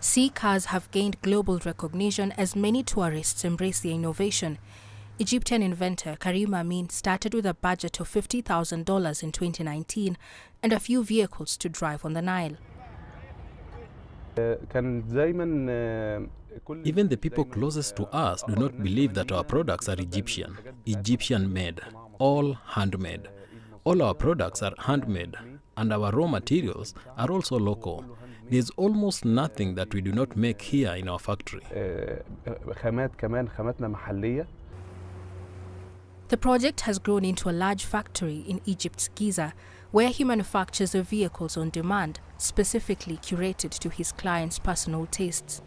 Sea cars have gained global recognition as many tourists embrace the innovation. Egyptian inventor Karim Amin started with a budget of $50,000 in 2019 and a few vehicles to drive on the Nile. Even the people closest to us do not believe that our products are Egyptian-made, all handmade. All our products are handmade, and our raw materials are also local. There's almost nothing that we do not make here in our factory. The project has grown into a large factory in Egypt's Giza, where he manufactures the vehicles on demand, specifically curated to his clients' personal tastes.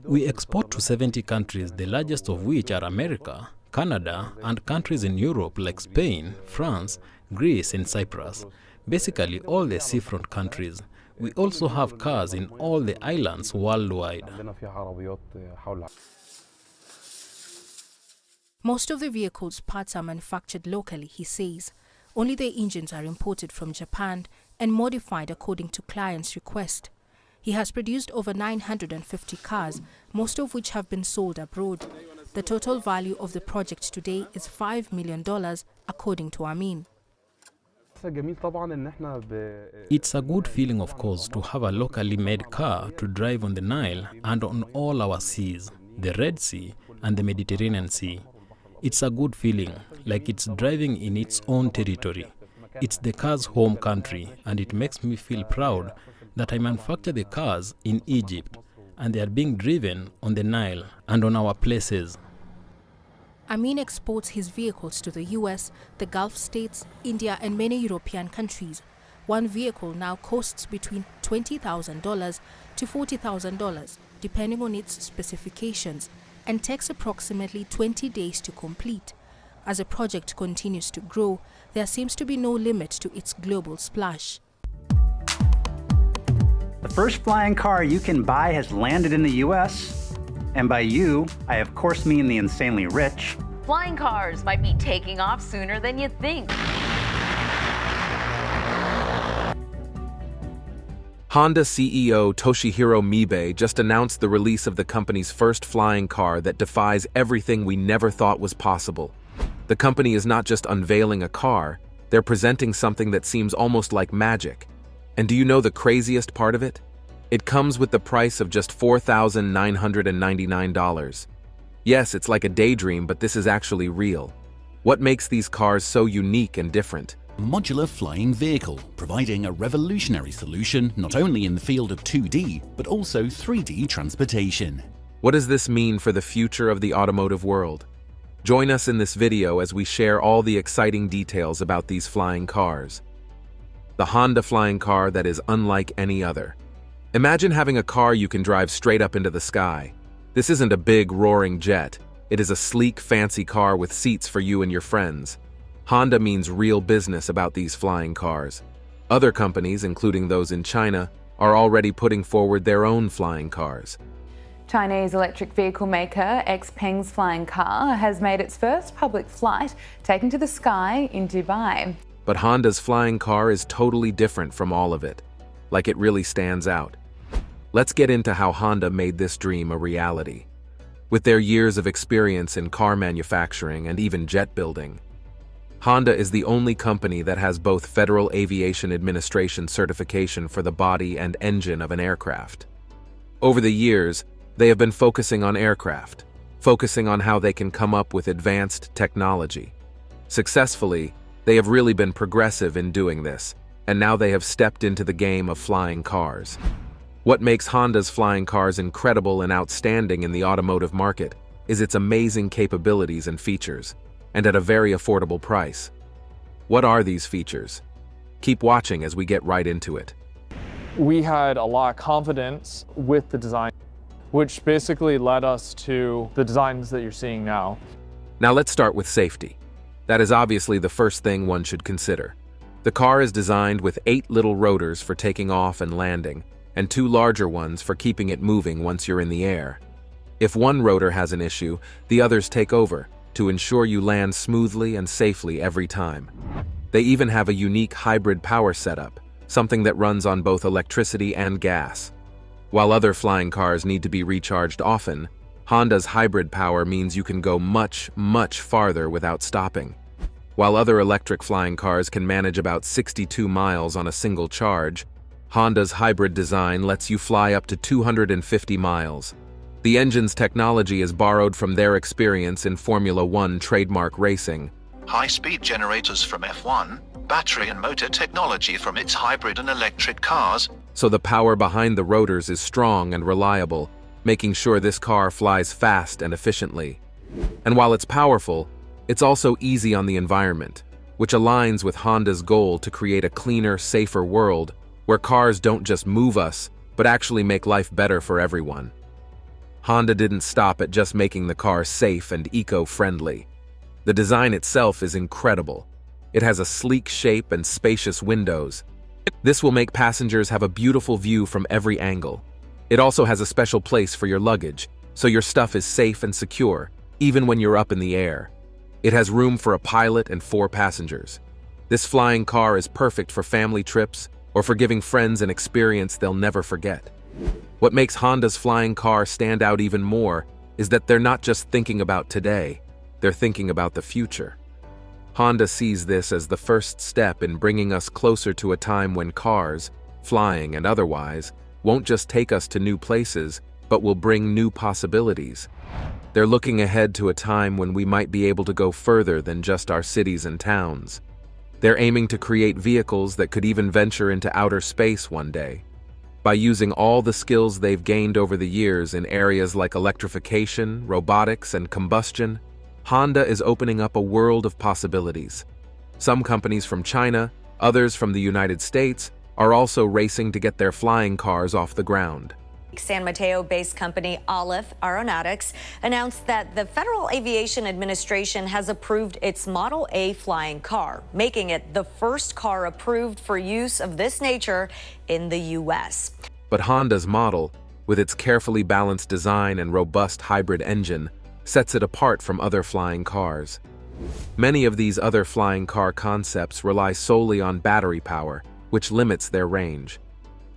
We export to 70 countries, the largest of which are America, Canada, and countries in Europe like Spain, France, Greece, and Cyprus. Basically all the seafront countries. We also have cars in all the islands worldwide. Most of the vehicles' parts are manufactured locally, he says. Only the engines are imported from Japan and modified according to clients' request. He has produced over 950 cars, most of which have been sold abroad. The total value of the project today is $5 million, according to Amin. It's a good feeling, of course, to have a locally made car to drive on the Nile and on all our seas, the Red Sea and the Mediterranean Sea. It's a good feeling, like it's driving in its own territory. It's the car's home country, and it makes me feel proud that I manufacture the cars in Egypt, and they are being driven on the Nile and on our places. Amin exports his vehicles to the US, the Gulf states, India, and many European countries. One vehicle now costs between $20,000 to $40,000, depending on its specifications, and takes approximately 20 days to complete. As the project continues to grow, there seems to be no limit to its global splash. The first flying car you can buy has landed in the US. And by you, I of course mean the insanely rich. Flying cars might be taking off sooner than you think. Honda CEO Toshihiro Mibe just announced the release of the company's first flying car that defies everything we never thought was possible. The company is not just unveiling a car, they're presenting something that seems almost like magic. And do you know the craziest part of it? It comes with the price of just $4,999. Yes, it's like a daydream, but this is actually real. What makes these cars so unique and different? Modular flying vehicle, providing a revolutionary solution not only in the field of 2D, but also 3D transportation. What does this mean for the future of the automotive world? Join us in this video as we share all the exciting details about these flying cars. The Honda flying car that is unlike any other. Imagine having a car you can drive straight up into the sky. This isn't a big, roaring jet. It is a sleek, fancy car with seats for you and your friends. Honda means real business about these flying cars. Other companies, including those in China, are already putting forward their own flying cars. Chinese electric vehicle maker XPeng's flying car has made its first public flight, taken to the sky in Dubai. But Honda's flying car is totally different from all of it. Like it really stands out. Let's get into how Honda made this dream a reality. With their years of experience in car manufacturing and even jet building, Honda is the only company that has both Federal Aviation Administration certification for the body and engine of an aircraft. Over the years, they have been focusing on aircraft, focusing on how they can come up with advanced technology. Successfully, they have really been progressive in doing this, and now they have stepped into the game of flying cars. What makes Honda's flying cars incredible and outstanding in the automotive market is its amazing capabilities and features, and at a very affordable price. What are these features? Keep watching as we get right into it. We had a lot of confidence with the design, which basically led us to the designs that you're seeing now. Now let's start with safety. That is obviously the first thing one should consider. The car is designed with 8 little rotors for taking off and landing, and 2 larger ones for keeping it moving once you're in the air. If one rotor has an issue, the others take over to ensure you land smoothly and safely every time. They even have a unique hybrid power setup, something that runs on both electricity and gas. While other flying cars need to be recharged often, Honda's hybrid power means you can go much, much farther without stopping. While other electric flying cars can manage about 62 miles on a single charge, Honda's hybrid design lets you fly up to 250 miles. The engine's technology is borrowed from their experience in Formula One trademark racing. High-speed generators from F1, battery and motor technology from its hybrid and electric cars. So the power behind the rotors is strong and reliable, making sure this car flies fast and efficiently. And while it's powerful, it's also easy on the environment, which aligns with Honda's goal to create a cleaner, safer world where cars don't just move us, but actually make life better for everyone. Honda didn't stop at just making the car safe and eco-friendly. The design itself is incredible. It has a sleek shape and spacious windows. This will make passengers have a beautiful view from every angle. It also has a special place for your luggage, so your stuff is safe and secure, even when you're up in the air. It has room for a pilot and 4 passengers. This flying car is perfect for family trips or for giving friends an experience they'll never forget. What makes Honda's flying car stand out even more is that they're not just thinking about today, they're thinking about the future. Honda sees this as the first step in bringing us closer to a time when cars, flying and otherwise, won't just take us to new places, but will bring new possibilities. They're looking ahead to a time when we might be able to go further than just our cities and towns. They're aiming to create vehicles that could even venture into outer space one day. By using all the skills they've gained over the years in areas like electrification, robotics, and combustion, Honda is opening up a world of possibilities. Some companies from China, others from the United States, are also racing to get their flying cars off the ground. San Mateo-based company Aleph Aeronautics announced that the Federal Aviation Administration has approved its Model A flying car, making it the first car approved for use of this nature in the U.S. But Honda's model, with its carefully balanced design and robust hybrid engine, sets it apart from other flying cars. Many of these other flying car concepts rely solely on battery power, which limits their range.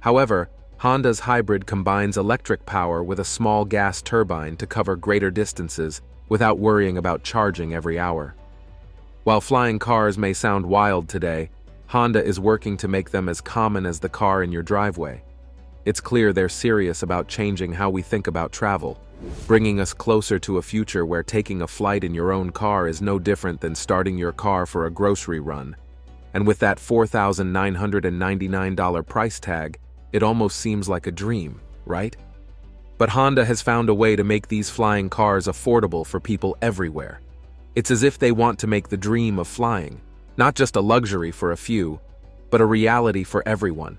However, Honda's hybrid combines electric power with a small gas turbine to cover greater distances without worrying about charging every hour. While flying cars may sound wild today, Honda is working to make them as common as the car in your driveway. It's clear they're serious about changing how we think about travel, bringing us closer to a future where taking a flight in your own car is no different than starting your car for a grocery run. And with that $4,999 price tag, it almost seems like a dream, right? But Honda has found a way to make these flying cars affordable for people everywhere. It's as if they want to make the dream of flying, not just a luxury for a few, but a reality for everyone,